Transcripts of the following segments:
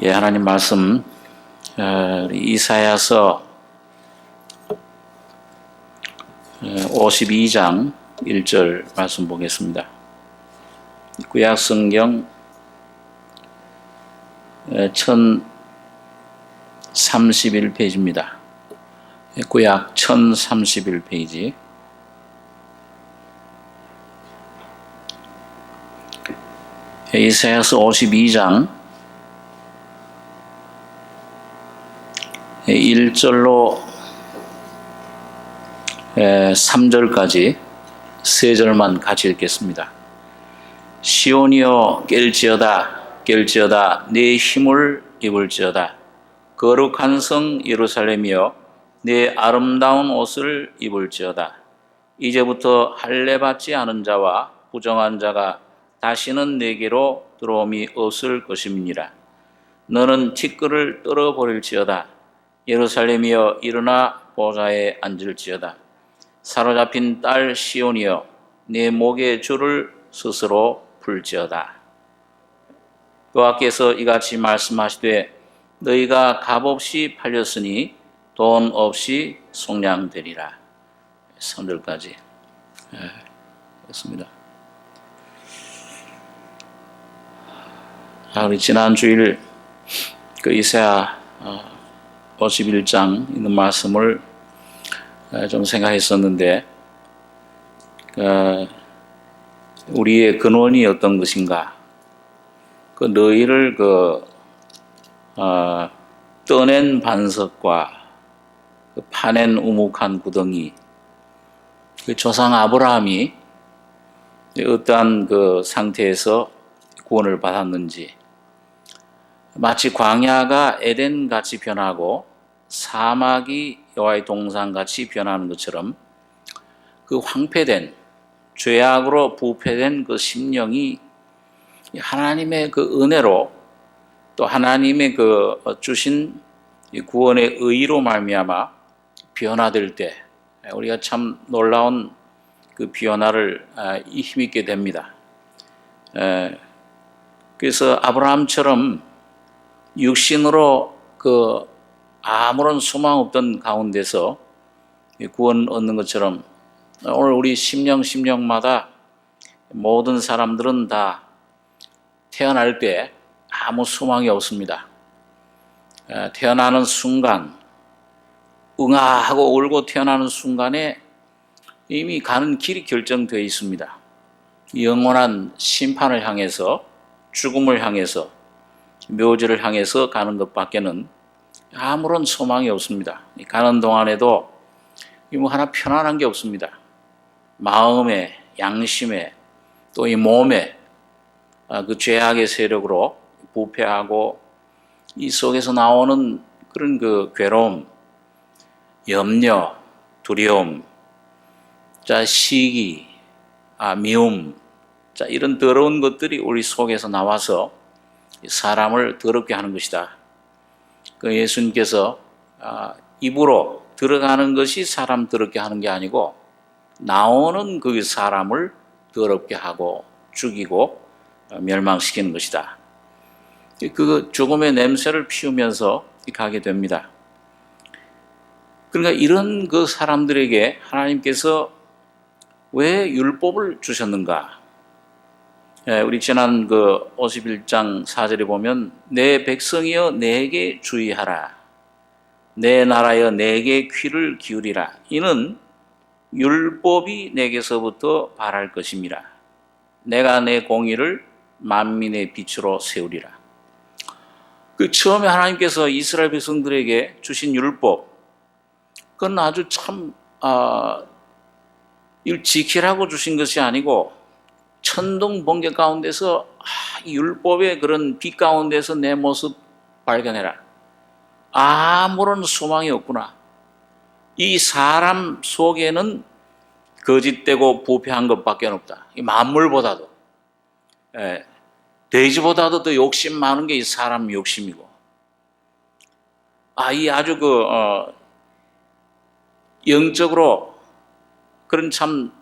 예, 하나님 말씀 이사야서 52장 1절 말씀 보겠습니다. 구약 성경 1031페이지입니다. 구약 1031페이지. 이사야서 52장 1절로 3절까지 세 절만 같이 읽겠습니다. 시온이여 깰지어다 깰지어다 내 힘을 입을지어다 거룩한 성 예루살렘이여 내 아름다운 옷을 입을지어다 이제부터 할례받지 않은 자와 부정한 자가 다시는 내게로 들어옴이 없을 것임이니라. 너는 티끌을 떨어버릴지어다 예루살렘이여 일어나 보좌에 앉을지어다. 사로잡힌 딸 시온이여 내 목의 줄을 스스로 풀지어다. 여호와께서 이같이 말씀하시되 너희가 값없이 팔렸으니 돈 없이 속량되리라. 3절까지 했습니다. 우리 지난 주일 그 이사야 51장 있는 말씀을 좀 생각했었는데 우리의 근원이 어떤 것인가? 그 너희를 떠낸 반석과 그 파낸 우묵한 구덩이, 그 조상 아브라함이 어떠한 그 상태에서 구원을 받았는지, 마치 광야가 에덴같이 변하고 사막이 여호와의 동산같이 변하는 것처럼 그 황폐된 죄악으로 부패된 그 심령이 하나님의 그 은혜로 또 하나님의 그 주신 구원의 의로 말미암아 변화될 때 우리가 참 놀라운 그 변화를 힘있게 됩니다. 그래서 아브라함처럼 육신으로 그 아무런 소망 없던 가운데서 구원 얻는 것처럼 오늘 우리 심령마다 모든 사람들은 다 태어날 때 아무 소망이 없습니다. 태어나는 순간 응아하고 울고 태어나는 순간에 이미 가는 길이 결정되어 있습니다. 영원한 심판을 향해서 죽음을 향해서 묘지를 향해서 가는 것밖에는 아무런 소망이 없습니다. 가는 동안에도 뭐 하나 편안한 게 없습니다. 마음에, 양심에, 또 이 몸에 그 죄악의 세력으로 부패하고 이 속에서 나오는 그런 그 괴로움, 염려, 두려움, 시기, 미움, 이런 더러운 것들이 우리 속에서 나와서 사람을 더럽게 하는 것이다. 그 예수님께서 입으로 들어가는 것이 사람 더럽게 하는 게 아니고 나오는 그 사람을 더럽게 하고 죽이고 멸망시키는 것이다. 그 죽음의 냄새를 피우면서 가게 됩니다. 그러니까 이런 그 사람들에게 하나님께서 왜 율법을 주셨는가? 우리 지난 그 51장 4절에 보면 내 백성이여 내게 주의하라. 내 나라여 내게 귀를 기울이라. 이는 율법이 내게서부터 발할 것임이라. 내가 내 공의를 만민의 빛으로 세우리라. 그 처음에 하나님께서 이스라엘 백성들에게 주신 율법, 그건 아주 참 이걸 지키라고 주신 것이 아니고 천둥 번개 가운데서 이 율법의 그런 빛 가운데서 내 모습 발견해라. 아무런 소망이 없구나. 이 사람 속에는 거짓되고 부패한 것밖에 없다. 이 만물보다도 돼지보다도 더 욕심 많은 게 이 사람 욕심이고, 이 아주 영적으로 그런 참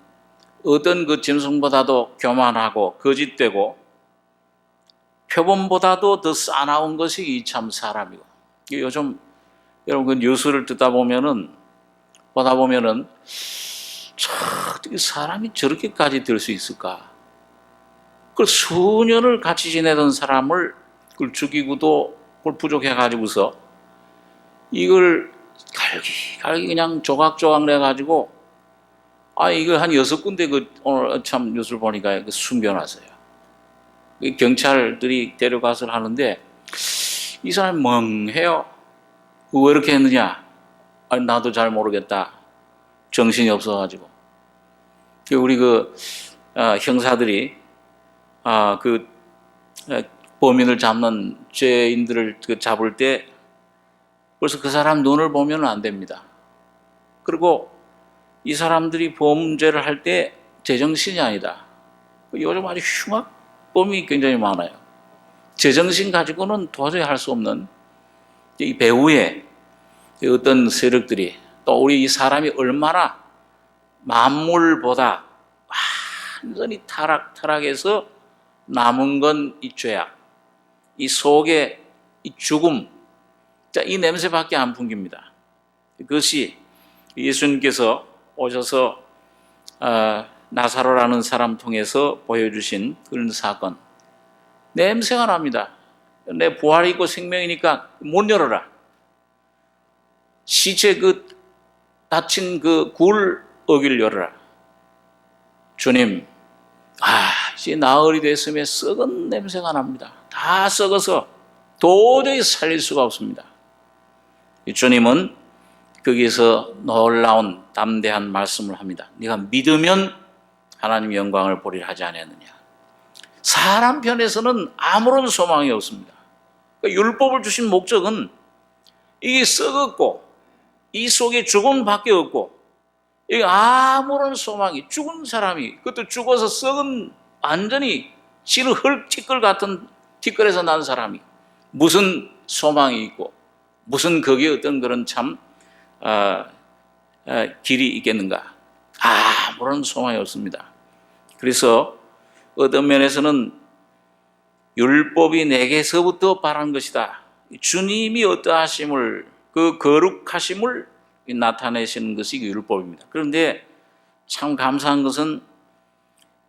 어떤 그 짐승보다도 교만하고 거짓되고 표범보다도 더 싸나운 것이 이 참 사람이고. 요즘 여러분 그 뉴스를 보다 보면은 참 어떻게 사람이 저렇게까지 될 수 있을까? 그 수년을 같이 지내던 사람을 그걸 죽이고도 그걸 부족해가지고서 이걸 갈기 그냥 조각조각 내가지고 이걸 한 6군데 오늘 참 뉴스를 보니까 숨겨놨어요. 경찰들이 데려가서 하는데 이 사람이 멍해요. 왜 이렇게 했느냐? 나도 잘 모르겠다. 정신이 없어가지고. 우리 형사들이 범인을 잡는 죄인들을 잡을 때 벌써 그 사람 눈을 보면 안 됩니다. 그리고 이 사람들이 범죄를 할 때 제정신이 아니다. 요즘 아주 흉악범이 굉장히 많아요. 제정신 가지고는 도저히 할 수 없는 이 배후에 어떤 세력들이 또 우리 이 사람이 얼마나 만물보다 완전히 타락해서 남은 건 이 죄악, 이 속에 이 죽음, 이 냄새밖에 안 풍깁니다. 그것이 예수님께서 오셔서 나사로라는 사람 통해서 보여주신 그런 사건. 냄새가 납니다. 내 부활이 있고 생명이니까 못 열어라. 시체 닫힌 굴 어기를 열어라. 주님, 이제 나흘이 됐으면 썩은 냄새가 납니다. 다 썩어서 도저히 살릴 수가 없습니다. 주님은 거기에서 놀라운 담대한 말씀을 합니다. 네가 믿으면 하나님의 영광을 보리라 하지 않았느냐. 사람 편에서는 아무런 소망이 없습니다. 율법을 주신 목적은 이게 썩었고 이 속에 죽음밖에 없고 이게 아무런 소망이, 죽은 사람이, 그것도 죽어서 썩은 완전히 지는 헐티끌 같은 티끌에서 난 사람이 무슨 소망이 있고 무슨 거기에 어떤 그런 참 길이 있겠는가? 아무런 소망이 없습니다. 그래서 어떤 면에서는 율법이 내게서부터 바란 것이다. 주님이 어떠하심을, 그 거룩하심을 나타내시는 것이 율법입니다. 그런데 참 감사한 것은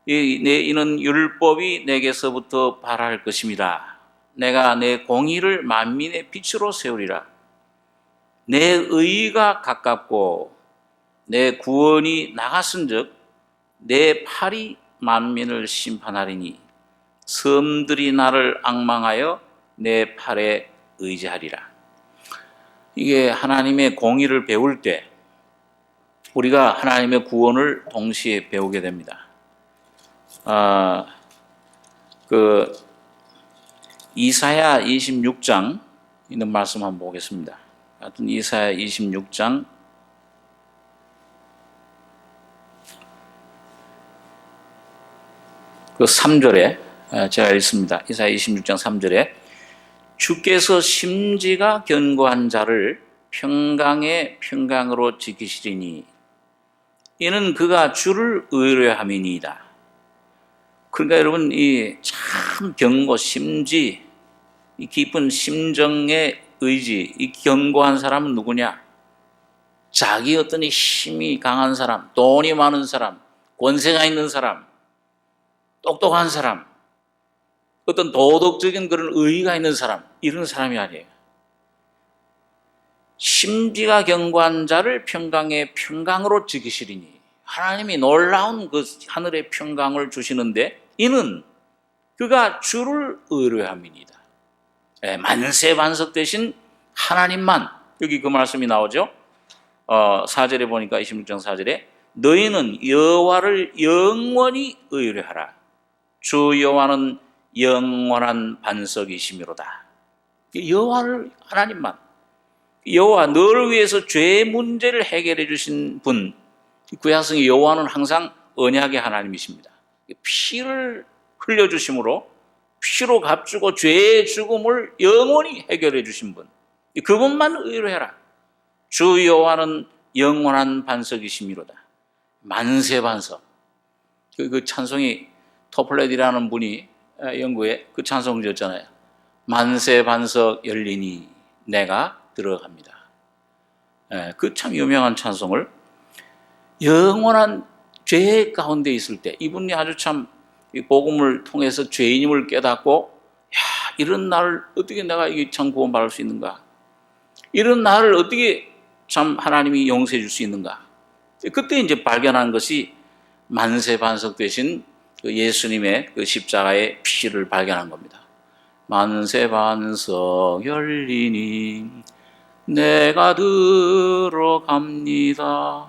이는 율법이 내게서부터 발할 것입니다. 내가 내 공의를 만민의 빛으로 세우리라. 내 의가 가깝고 내 구원이 나갔은즉 내 팔이 만민을 심판하리니 섬들이 나를 앙망하여 내 팔에 의지하리라. 이게 하나님의 공의를 배울 때 우리가 하나님의 구원을 동시에 배우게 됩니다. 이사야 26장 있는 말씀 한번 보겠습니다. 하여튼 이사야 26장 3절에 제가 읽습니다. 이사야 26장 3절에 주께서 심지가 견고한 자를 평강의 평강으로 지키시리니 이는 그가 주를 의뢰함이니이다. 그러니까 여러분 이 참 견고 심지, 이 깊은 심정의 의지, 이 견고한 사람은 누구냐? 자기 어떤 힘이 강한 사람, 돈이 많은 사람, 권세가 있는 사람, 똑똑한 사람, 어떤 도덕적인 그런 의의가 있는 사람, 이런 사람이 아니에요. 심지가 견고한 자를 평강의 평강으로 지키시리니 하나님이 놀라운 그 하늘의 평강을 주시는데 이는 그가 주를 의뢰함이니이다. 만세 반석 되신 하나님만, 여기 그 말씀이 나오죠. 4절에 보니까 26장 4절에 너희는 여호와를 영원히 의뢰하라. 주 여호와는 영원한 반석이시미로다. 여호와를, 하나님만, 여호와 너를 위해서 죄 문제를 해결해 주신 분, 구약성의 여호와는 항상 언약의 하나님이십니다. 피를 흘려주심으로 피로 값주고 죄의 죽음을 영원히 해결해 주신 분, 그분만 의뢰해라. 주 여호와는 영원한 반석이시미로다. 만세 반석. 그 찬송이 토플렛이라는 분이 영구에 그 찬송 지었잖아요. 만세 반석 열리니 내가 들어갑니다. 그 참 유명한 찬송을 영원한 죄 가운데 있을 때 이분이 아주 참 복음을 통해서 죄인임을 깨닫고 이런 나를 어떻게 내가 이게 참 구원받을 수 있는가? 이런 나를 어떻게 참 하나님이 용서해 줄 수 있는가? 그때 이제 발견한 것이 만세 반석 되신 그 예수님의 그 십자가의 피를 발견한 겁니다. 만세 반석 열리니 내가 들어갑니다.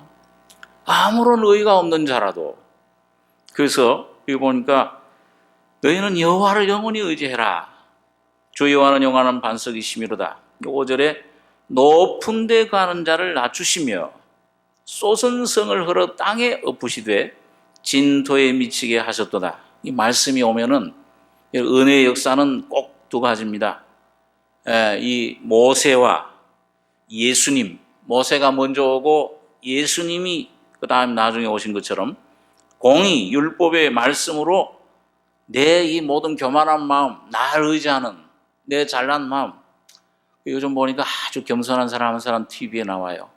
아무런 의가 없는 자라도. 그래서 여기 보니까 너희는 여호와를 영원히 의지해라. 주 여호와는 영원한 반석이시미로다. 5절에 높은 데 가는 자를 낮추시며 쏟은 성을 흘러 땅에 엎으시되 진토에 미치게 하셨도다. 이 말씀이 오면은 은혜의 역사는 꼭 두 가지입니다. 이 모세와 예수님, 모세가 먼저 오고 예수님이 그 다음 나중에 오신 것처럼 공의, 율법의 말씀으로 내 이 모든 교만한 마음, 나를 의지하는 내 잘난 마음. 요즘 보니까 아주 겸손한 사람 한 사람 TV에 나와요.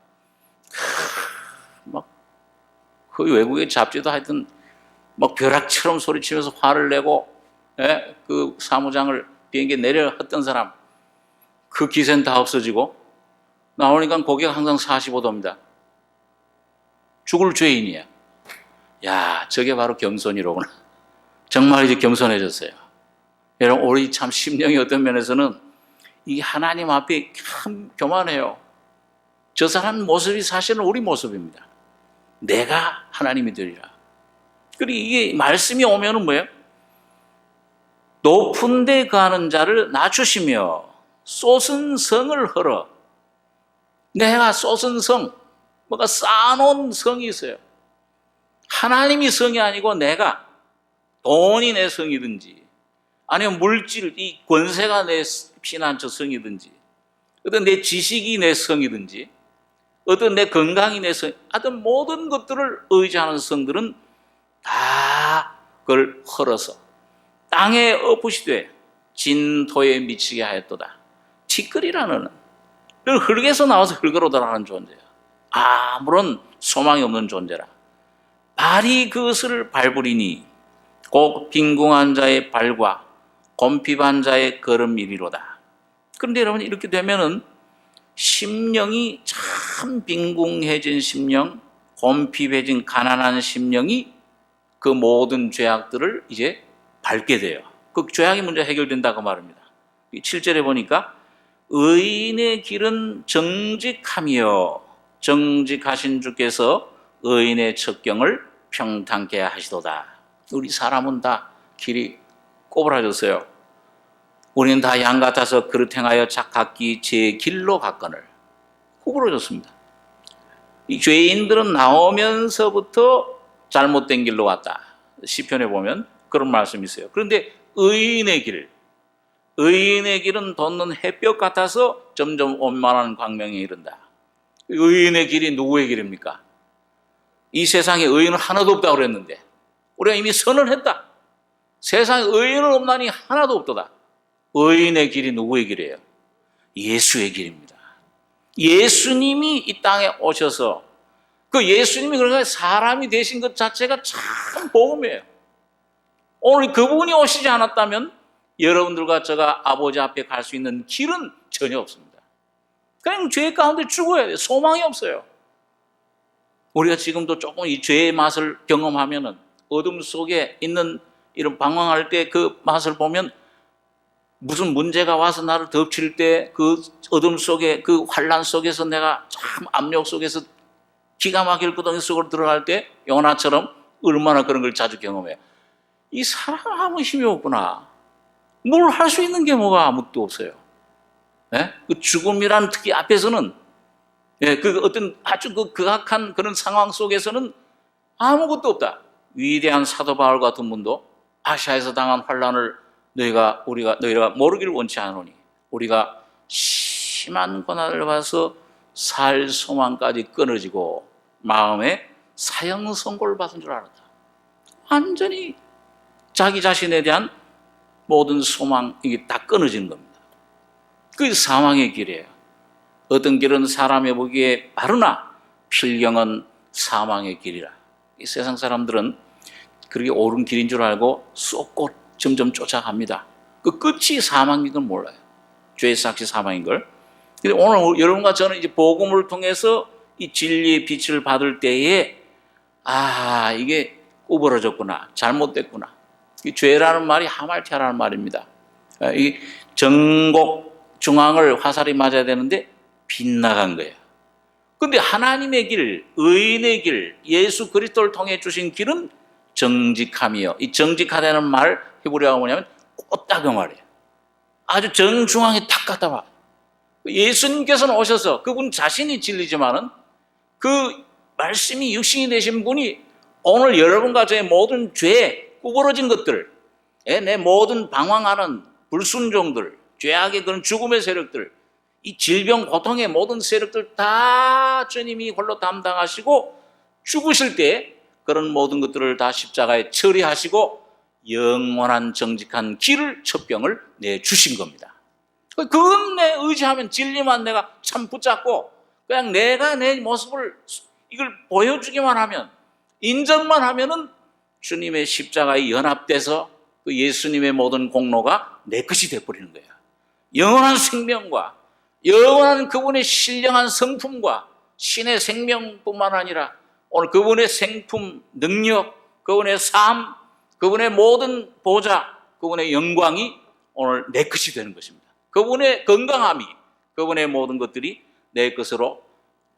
막 그 외국의 잡지도 하여튼 막 벼락처럼 소리치면서 화를 내고 그 사무장을 비행기에 내려 헛던 사람, 그 기세는 다 없어지고 나오니까 고개가 항상 45도입니다. 죽을 죄인이야. 야, 저게 바로 겸손이로구나. 정말 이제 겸손해졌어요. 여러분, 우리 참 심령이 어떤 면에서는 이 하나님 앞에 참 교만해요. 저 사람 모습이 사실은 우리 모습입니다. 내가 하나님이 되리라. 그리고 이게 말씀이 오면은 뭐예요? 높은 데 가는 자를 낮추시며 쏟은 성을 흘러. 내가 쏟은 성, 뭔가 쌓아놓은 성이 있어요. 하나님이 성이 아니고 내가, 돈이 내 성이든지 아니면 물질, 이 권세가 내 피난처 성이든지 어떤 내 지식이 내 성이든지 어떤 내 건강이 내 성, 하여튼 모든 것들을 의지하는 성들은 다 그걸 헐어서 땅에 엎으시되 진토에 미치게 하였도다. 티끌이라는 그 흙에서 나와서 흙으로 돌아가는 존재야. 아무런 소망이 없는 존재라. 발이 그것을 밟으리니 곧 빈궁한 자의 발과 곰핍한 자의 걸음이리로다. 그런데 여러분, 이렇게 되면은 심령이 참 빈궁해진 심령, 곰핍해진 가난한 심령이 그 모든 죄악들을 이제 밟게 돼요. 그 죄악의 문제 해결된다고 말합니다. 7절에 보니까 의인의 길은 정직하며 정직하신 주께서 의인의 첩경을 평탄케 하시도다. 우리 사람은 다 길이 꼬부라졌어요. 우리는 다 양 같아서 그릇 행하여 각기 제 길로 갔거늘. 구부러졌습니다. 이 죄인들은 나오면서부터 잘못된 길로 왔다. 시편에 보면 그런 말씀이 있어요. 그런데 의인의 길은 돋는 햇볕 같아서 점점 원만한 광명에 이른다. 의인의 길이 누구의 길입니까? 이 세상에 의인은 하나도 없다고 그랬는데 우리가 이미 선언했다. 세상에 의인은 없나니 하나도 없도다. 의인의 길이 누구의 길이에요? 예수의 길입니다. 예수님이 이 땅에 오셔서 그 예수님이 그러니까 사람이 되신 것 자체가 참 복음이에요. 오늘 그분이 오시지 않았다면 여러분들과 제가 아버지 앞에 갈 수 있는 길은 전혀 없습니다. 그냥 죄 가운데 죽어야 돼요. 소망이 없어요. 우리가 지금도 조금 이 죄의 맛을 경험하면은 어둠 속에 있는 이런 방황할 때 그 맛을 보면 무슨 문제가 와서 나를 덮칠 때 그 어둠 속에 그 환란 속에서 내가 참 압력 속에서 기가 막힐 구덩이 속으로 들어갈 때 요나처럼 얼마나 그런 걸 자주 경험해요. 이 사람 아무 힘이 없구나. 뭘 할 수 있는 게 뭐가 아무것도 없어요. 예? 그 죽음이란 특히 앞에서는 그 어떤 아주 그 극악한 그런 상황 속에서는 아무것도 없다. 위대한 사도 바울 같은 분도 아시아에서 당한 환란을 너희가 모르기를 원치 않으니 우리가 심한 고난을 받아서 살 소망까지 끊어지고 마음에 사형 선고를 받은 줄 알았다. 완전히 자기 자신에 대한 모든 소망 이게 다 끊어지는 겁니다. 그게 사망의 길이에요. 어떤 길은 사람이 보기에 바르나 필경은 사망의 길이라. 이 세상 사람들은 그렇게 옳은 길인 줄 알고 쏟고 점점 쫓아갑니다. 그 끝이 사망인 걸 몰라요. 죄의 삭시 사망인 걸. 근데 오늘 여러분과 저는 이제 복음을 통해서 이 진리의 빛을 받을 때에 이게 구부러졌구나, 잘못됐구나. 이 죄라는 말이 하말티아라는 말입니다. 이 정곡 중앙을 화살이 맞아야 되는데 빗나간 거예요. 근데 하나님의 길, 의인의 길, 예수 그리스도를 통해 주신 길은 정직함이요. 이 정직하다는 말 히브리어가 뭐냐면 꽂다 그 말이에요. 아주 정중앙에 탁 갖다 봐. 예수님께서는 오셔서 그분 자신이 진리지만은 그 말씀이 육신이 되신 분이 오늘 여러분과 저의 모든 죄, 구부러진 것들, 내 모든 방황하는 불순종들, 죄악의 그런 죽음의 세력들, 이 질병, 고통의 모든 세력들 다 주님이 홀로 담당하시고 죽으실 때 그런 모든 것들을 다 십자가에 처리하시고 영원한 정직한 길을 첩병을 내주신 겁니다. 그것에 의지하면 진리만 내가 참 붙잡고 그냥 내가 내 모습을 이걸 보여주기만 하면 인정만 하면은 주님의 십자가에 연합돼서 그 예수님의 모든 공로가 내 것이 되어버리는 거예요. 영원한 생명과 영원한 그분의 신령한 성품과 신의 생명뿐만 아니라 오늘 그분의 생품, 능력, 그분의 삶, 그분의 모든 보좌, 그분의 영광이 오늘 내 것이 되는 것입니다. 그분의 건강함이, 그분의 모든 것들이 내 것으로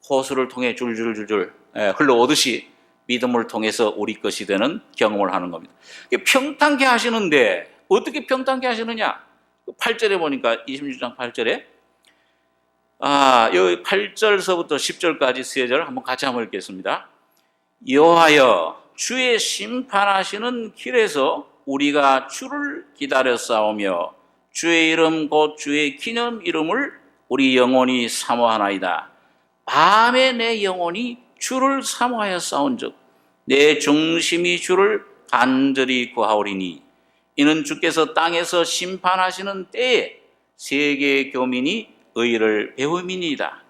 호수를 통해 줄줄줄줄 흘러오듯이 믿음을 통해서 우리 것이 되는 경험을 하는 겁니다. 평탄케 하시는데 어떻게 평탄케 하시느냐? 8절에 보니까 26장 8절에 여기 8절서부터 10절까지 세 절 한번 같이 한번 읽겠습니다. 여호와여 주의 심판하시는 길에서 우리가 주를 기다려 싸우며 주의 이름 곧 주의 기념 이름을 우리 영혼이 사모하나이다. 밤에 내 영혼이 주를 사모하여 싸운즉 내 중심이 주를 간절히 구하오리니 이는 주께서 땅에서 심판하시는 때에 세계의 교민이 의를 배움이니이다.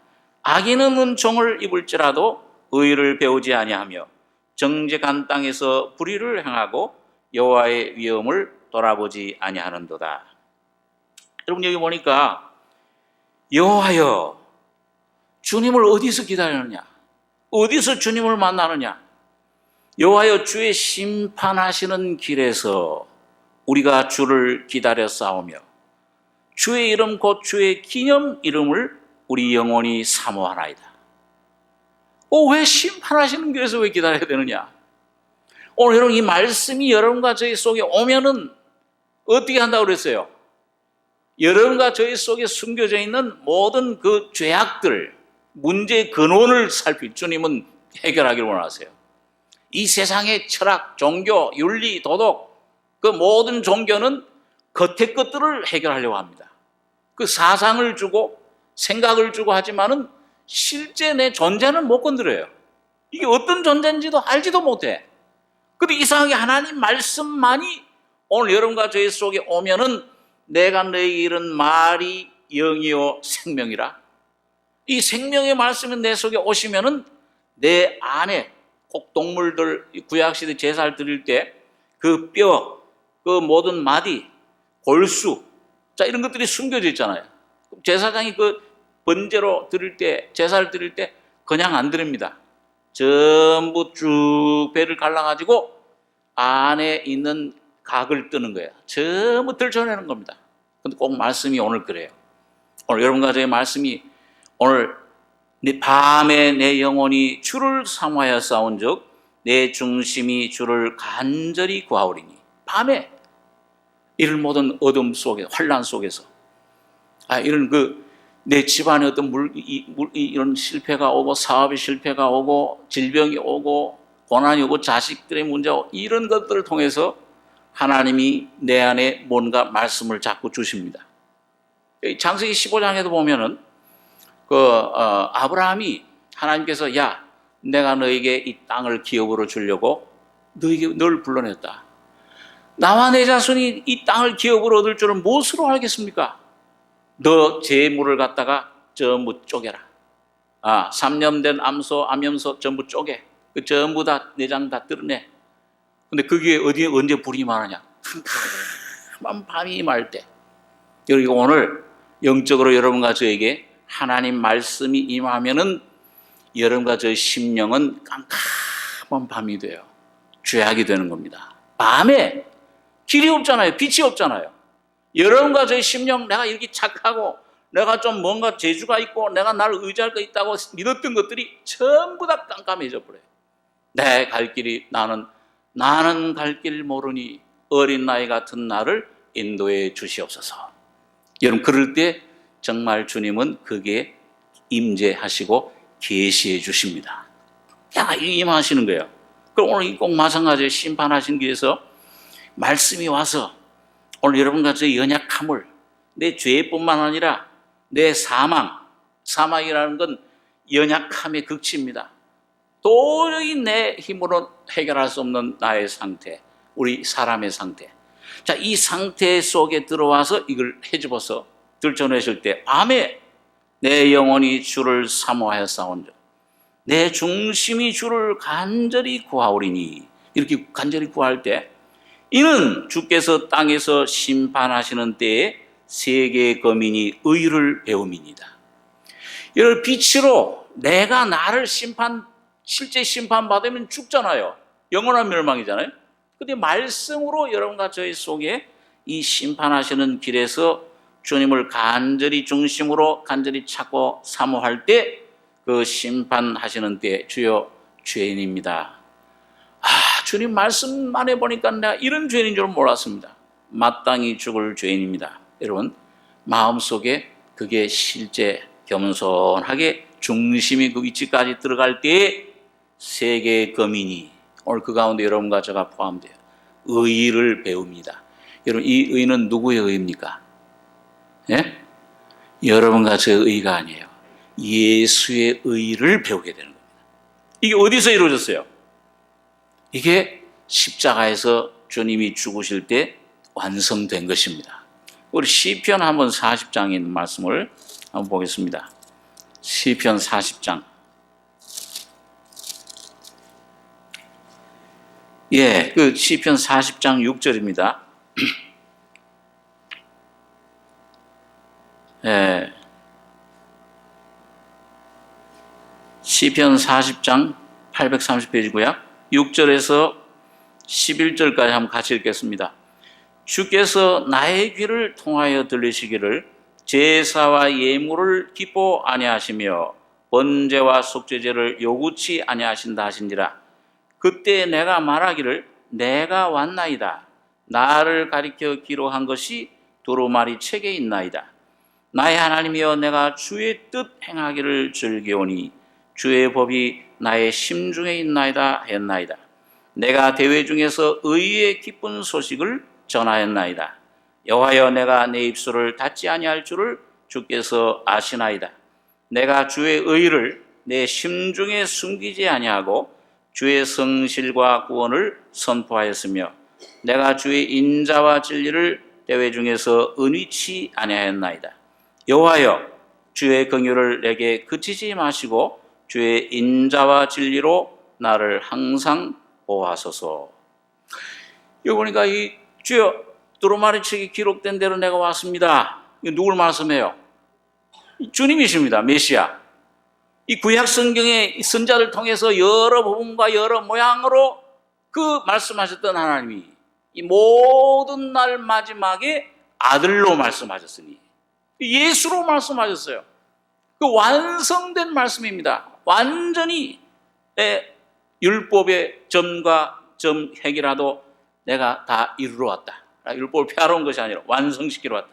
악인은 은총을 입을지라도 의를 배우지 아니하며 정직한 땅에서 불의를 행하고 여호와의 위엄을 돌아보지 아니하는도다. 여러분 여기 보니까 여호와여 주님을 어디서 기다리느냐? 어디서 주님을 만나느냐? 여호와여 주의 심판하시는 길에서 우리가 주를 기다려 싸우며 주의 이름 곧 주의 기념 이름을 우리 영혼이 사모하나이다. 왜 심판하시는 길에서 왜 기다려야 되느냐? 오늘 여러분 이 말씀이 여러분과 저희 속에 오면은 어떻게 한다고 그랬어요? 여러분과 저희 속에 숨겨져 있는 모든 그 죄악들, 문제의 근원을 주님은 해결하기를 원하세요. 이 세상의 철학, 종교, 윤리, 도덕 그 모든 종교는 겉의 것들을 해결하려고 합니다. 그 사상을 주고 생각을 주고 하지만은 실제 내 존재는 못 건드려요. 이게 어떤 존재인지도 알지도 못해. 근데 이상하게 하나님 말씀만이 오늘 여러분과 저희 속에 오면은 내가 너에게 이른 말이 영이요 생명이라. 이 생명의 말씀이 내 속에 오시면은 내 안에 꼭 동물들 구약시대 제사를 드릴 때 그 뼈, 그 모든 마디, 골수, 이런 것들이 숨겨져 있잖아요. 제사장이 그 번제로 드릴 때, 제사를 드릴 때 그냥 안 드립니다. 전부 쭉 배를 갈라가지고 안에 있는 각을 뜨는 거예요. 전부 들춰내는 겁니다. 근데 꼭 말씀이 오늘 그래요. 오늘 여러분과 저의 말씀이 오늘 밤에 내 영혼이 주를 사모하여 싸운즉 내 중심이 주를 간절히 구하오리니. 밤에 이런 모든 어둠 속에 환난 속에서 이런 내 집안에 어떤 이런 실패가 오고 사업의 실패가 오고 질병이 오고 고난이 오고 자식들의 문제가 오고 이런 것들을 통해서 하나님이 내 안에 뭔가 말씀을 자꾸 주십니다. 창세기 15장에도 보면은 아브라함이 하나님께서 내가 너에게 이 땅을 기업으로 주려고 너를 불러냈다. 나와 내 자손이 이 땅을 기업으로 얻을 줄은 무엇으로 알겠습니까? 너 재물을 갖다가 전부 쪼개라. 3년 된 암염소 전부 쪼개. 그 전부 다 내장 다 뜯어내. 근데 그게 언제 불이 임하느냐? 한 밤이 임할 때. 그리고 오늘 영적으로 여러분과 저에게 하나님 말씀이 임하면은 여러분과 저의 심령은 깜깜한 밤이 돼요. 죄악이 되는 겁니다. 밤에 길이 없잖아요. 빛이 없잖아요. 여러분과 저의 심령, 내가 이렇게 착하고 내가 좀 뭔가 재주가 있고 내가 나를 의지할 거 있다고 믿었던 것들이 전부 다 깜깜해져 버려요. 내 갈 길이 나는 갈 길 모르니 어린 나이 같은 나를 인도해 주시옵소서. 여러분 그럴 때 정말 주님은 그게 임재하시고 계시해 주십니다. 임하시는 거예요. 그럼 오늘 꼭 마찬가지로 심판하신 길에서 말씀이 와서 오늘 여러분과 저의 연약함을, 내 죄뿐만 아니라 내 사망이라는 건 연약함의 극치입니다. 도저히 내 힘으로 해결할 수 없는 나의 상태, 우리 사람의 상태. 자, 이 상태 속에 들어와서 이걸 헤집어서 들춰내실 때, 밤에 내 영혼이 주를 사모하였사온즉 내 중심이 주를 간절히 구하오리니, 이렇게 간절히 구할 때 이는 주께서 땅에서 심판하시는 때에 세계의 거민이 의를 배움이니이다. 이를 빛으로 내가 나를 실제 심판받으면 죽잖아요. 영원한 멸망이잖아요. 근데 말씀으로 여러분과 저희 속에 이 심판하시는 길에서 주님을 간절히 중심으로 간절히 찾고 사모할 때, 그 심판하시는 때 주여 죄인입니다. 주님 말씀만 해보니까 내가 이런 죄인인 줄 몰랐습니다. 마땅히 죽을 죄인입니다. 여러분 마음속에 그게 실제 겸손하게 중심이 그 위치까지 들어갈 때에 세계의 거민이, 오늘 그 가운데 여러분과 제가 포함돼요. 의를 배웁니다. 여러분 이 의는 누구의 의입니까? 예? 여러분과 저의 의가 아니에요. 예수의 의를 배우게 되는 겁니다. 이게 어디서 이루어졌어요? 이게 십자가에서 주님이 죽으실 때 완성된 것입니다. 우리 시편 한번 40장에 있는 말씀을 한번 보겠습니다. 시편 40장. 그 시편 40장 6절입니다. 시편 40장 830페이지고요. 6절에서 11절까지 한번 같이 읽겠습니다. 주께서 나의 귀를 통하여 들리시기를 제사와 예물을 기뻐 아니하시며 번제와 속죄제를 요구치 아니하신다 하신지라. 그때 내가 말하기를 내가 왔나이다. 나를 가리켜 기록한 것이 두루마리 책에 있나이다. 나의 하나님이여 내가 주의 뜻 행하기를 즐겨오니 주의 법이 나의 심중에 있나이다 했나이다. 내가 대회 중에서 의의 기쁜 소식을 전하였나이다. 여호와여 내가 내 입술을 닫지 아니할 줄을 주께서 아시나이다. 내가 주의 의를 내 심중에 숨기지 아니하고 주의 성실과 구원을 선포하였으며 내가 주의 인자와 진리를 대회 중에서 은위치 아니하였나이다. 여호와여 주의 긍휼을 내게 그치지 마시고 주의 인자와 진리로 나를 항상 보호하소서. 여기 보니까 이 주여 두루마리 책에 기록된 대로 내가 왔습니다. 누굴 말씀해요? 주님이십니다. 메시아. 이 구약 성경의 선자들 통해서 여러 부분과 여러 모양으로 그 말씀하셨던 하나님이 이 모든 날 마지막에 아들로 말씀하셨으니 예수로 말씀하셨어요. 그 완성된 말씀입니다. 완전히 율법의 점과 점 핵이라도 내가 다 이루러 왔다. 율법을 폐하러 온 것이 아니라 완성시키러 왔다.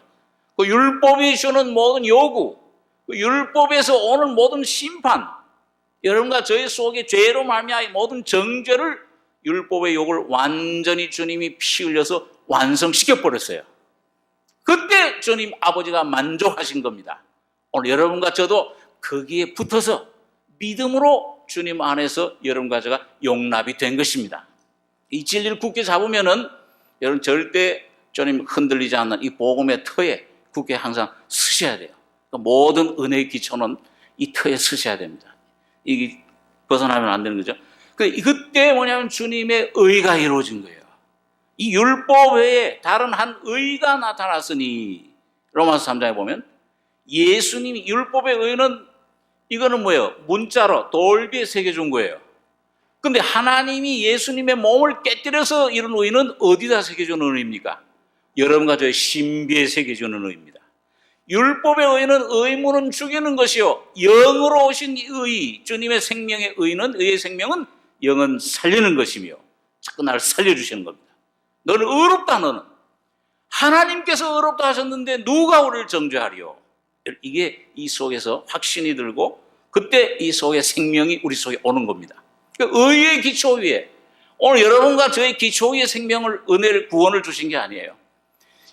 그 율법이 주는 모든 요구, 그 율법에서 오는 모든 심판, 여러분과 저희 속에 죄로 말미암아 모든 정죄를 율법의 요구를 완전히 주님이 피 흘려서 완성시켜 버렸어요. 그때 주님 아버지가 만족하신 겁니다. 오늘 여러분과 저도 거기에 붙어서 믿음으로 주님 안에서 여러분과 제가 용납이 된 것입니다. 이 진리를 굳게 잡으면은 여러분 절대 주님 흔들리지 않는 이 복음의 터에 굳게 항상 서셔야 돼요. 모든 은혜의 기초는 이 터에 서셔야 됩니다. 이게 벗어나면 안 되는 거죠. 그때 뭐냐면 주님의 의가 이루어진 거예요. 이 율법 외에 다른 한 의가 나타났으니 로마서 3장에 보면 예수님이 율법의 의는 이거는 뭐예요? 문자로 돌비에 새겨준 거예요. 근데 하나님이 예수님의 몸을 깨뜨려서 이런 의는 어디다 새겨주는 의입니까? 여러분과 저의 신비에 새겨주는 의입니다. 율법의 의는 의무는 죽이는 것이요 영으로 오신 의, 주님의 생명의 의의 생명은 영은 살리는 것이며 자꾸 나를 살려주시는 겁니다. 너는 의롭다. 너는 하나님께서 의롭다 하셨는데 누가 우리를 정죄하리요? 이게 이 속에서 확신이 들고 그때 이 속에 생명이 우리 속에 오는 겁니다. 의의 기초 위에 오늘 여러분과 저의 기초 위에 생명을, 은혜를, 구원을 주신 게 아니에요.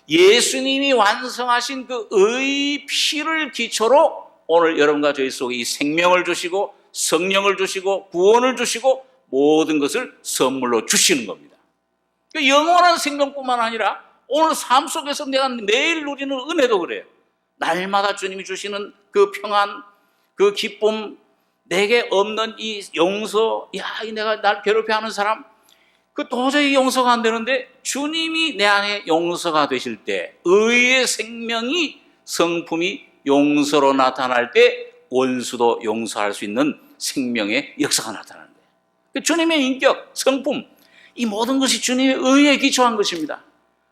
예수님이 완성하신 그 의 피를 기초로 오늘 여러분과 저희 속에 이 생명을 주시고 성령을 주시고 구원을 주시고 모든 것을 선물로 주시는 겁니다. 영원한 생명뿐만 아니라 오늘 삶 속에서 내가 매일 누리는 은혜도 그래요. 날마다 주님이 주시는 그 평안, 그 기쁨, 내게 없는 이 용서, 내가 날 괴롭혀하는 사람, 그 도저히 용서가 안 되는데 주님이 내 안에 용서가 되실 때 의의 생명이 성품이 용서로 나타날 때 원수도 용서할 수 있는 생명의 역사가 나타나는 거예요. 주님의 인격, 성품, 이 모든 것이 주님의 의에 기초한 것입니다.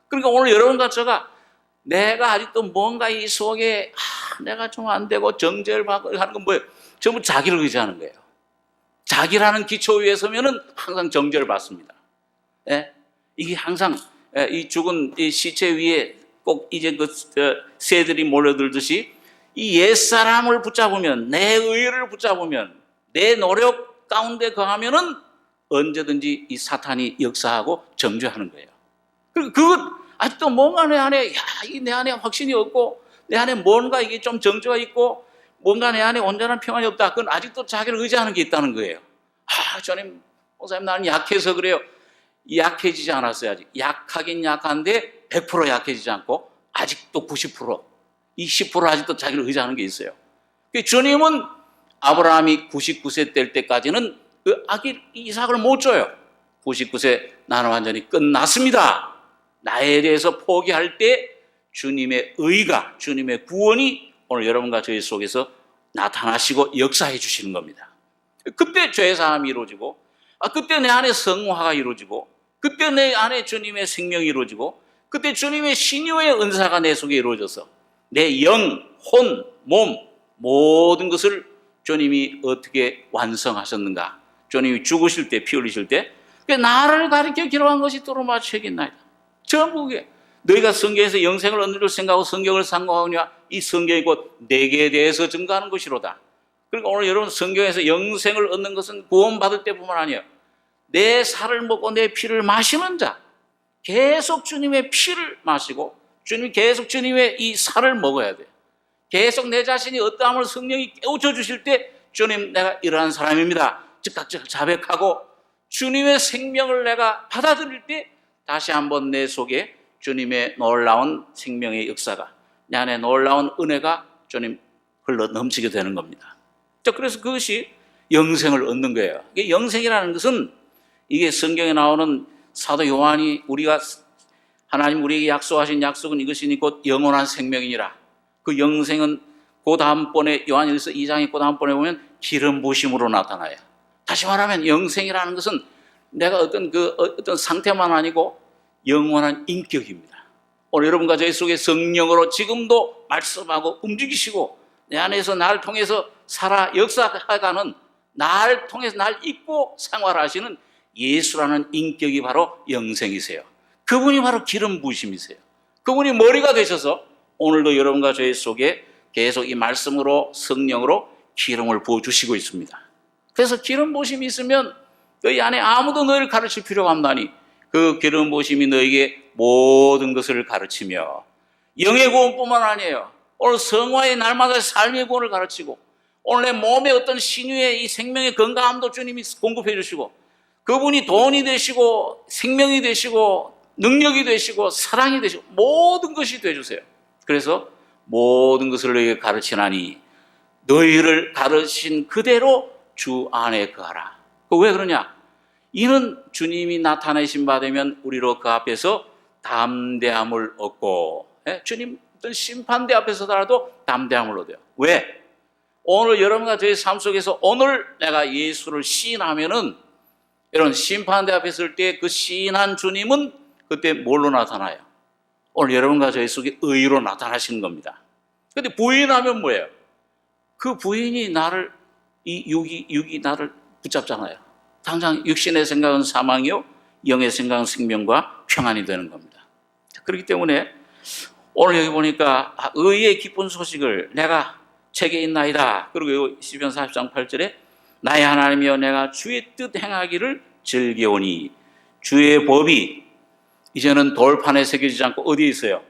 그러니까 오늘 여러분과 제가 내가 아직도 뭔가 이 속에 내가 좀 안 되고 정죄를 받고 하는 건 뭐예요? 전부 자기를 의지하는 거예요. 자기라는 기초 위에 서면은 항상 정죄를 받습니다. 예? 이게 항상 이 죽은 이 시체 위에 꼭 이제 그 새들이 몰려들듯이 이 옛사람을 붙잡으면, 내 의를 붙잡으면, 내 노력 가운데 거하면은 언제든지 이 사탄이 역사하고 정죄하는 거예요. 그리고 아직도 뭔가 내 안에 내 안에 확신이 없고 내 안에 뭔가 이게 좀 정죄가 있고 뭔가 내 안에 온전한 평안이 없다. 그건 아직도 자기를 의지하는 게 있다는 거예요. 주님, 목사님 나는 약해서 그래요. 약해지지 않았어요. 아직 약하긴 약한데 100% 약해지지 않고 아직도 90%, 20% 아직도 자기를 의지하는 게 있어요. 주님은 아브라함이 99세 될 때까지는 그 아기 이삭을 못 줘요. 99세 나는 완전히 끝났습니다. 나에 대해서 포기할 때 주님의 의가, 주님의 구원이 오늘 여러분과 저희 속에서 나타나시고 역사해 주시는 겁니다. 그때 죄사함이 이루어지고, 그때 내 안에 성화가 이루어지고, 그때 내 안에 주님의 생명이 이루어지고, 그때 주님의 신유의 은사가 내 속에 이루어져서 내 영, 혼, 몸 모든 것을 주님이 어떻게 완성하셨는가? 주님이 죽으실 때, 피 흘리실 때 나를 가리켜 기록한 것이 또로마 책이나이다. 전부 그게 너희가 성경에서 영생을 얻는 줄 생각하고 성경을 상고하느냐 이 성경이 곧 내게 대해서 증거하는 것이로다. 그러니까 오늘 여러분 성경에서 영생을 얻는 것은 구원받을 때뿐만 아니에요. 내 살을 먹고 내 피를 마시는 자, 계속 주님의 피를 마시고 주님 계속 주님의 이 살을 먹어야 돼요. 계속 내 자신이 어떠함을 성령이 깨우쳐 주실 때 주님 내가 이러한 사람입니다. 즉각 자백하고 주님의 생명을 내가 받아들일 때 다시 한번 내 속에 주님의 놀라운 생명의 역사가, 내 안에 놀라운 은혜가 주님 흘러 넘치게 되는 겁니다. 그래서 그것이 영생을 얻는 거예요. 이게 영생이라는 것은 이게 성경에 나오는 사도 요한이 우리가 하나님 우리에게 약속하신 약속은 이것이니 곧 영원한 생명이니라. 그 영생은 그 다음번에 요한일서 2장에 그 다음번에 보면 기름 부으심으로 나타나요. 다시 말하면 영생이라는 것은 내가 어떤 상태만 아니고 영원한 인격입니다. 오늘 여러분과 저희 속에 성령으로 지금도 말씀하고 움직이시고 내 안에서 날 통해서 살아 역사하가는, 날 통해서 날 잊고 생활하시는 예수라는 인격이 바로 영생이세요. 그분이 바로 기름 부으심이세요. 그분이 머리가 되셔서 오늘도 여러분과 저희 속에 계속 이 말씀으로 성령으로 기름을 부어주시고 있습니다. 그래서 기름 부으심이 있으면 너희 안에 아무도 너희를 가르칠 필요가 없나니 그 기름 부으심이 너에게 모든 것을 가르치며 영의 구원뿐만 아니에요. 오늘 성화의 날마다 삶의 구원을 가르치고 오늘 내 몸의 어떤 신유의 이 생명의 건강함도 주님이 공급해 주시고 그분이 돈이 되시고 생명이 되시고 능력이 되시고 사랑이 되시고 모든 것이 되주세요. 그래서 모든 것을 너희에게 가르치나니 너희를 가르친 그대로 주 안에 거하라. 왜 그러냐? 이는 주님이 나타내신 바 되면 우리로 그 앞에서 담대함을 얻고, 주님 어떤 심판대 앞에서 서라도 담대함을 얻어요. 왜? 오늘 여러분과 저의 삶 속에서 오늘 내가 예수를 시인하면은 이런 심판대 앞에 설 때 그 시인한 주님은 그때 뭘로 나타나요? 오늘 여러분과 저의 속에 의로 나타나시는 겁니다. 근데 부인하면 뭐예요? 그 부인이 나를, 이 육이 나를 붙잡잖아요. 당장 육신의 생각은 사망이요, 영의 생각은 생명과 평안이 되는 겁니다. 그렇기 때문에 오늘 여기 보니까 의의 기쁜 소식을 내가 책에 있나이다. 그리고 시편 40장 8절에 나의 하나님이여 내가 주의 뜻 행하기를 즐겨오니 주의 법이 이제는 돌판에 새겨지지 않고 어디에 있어요?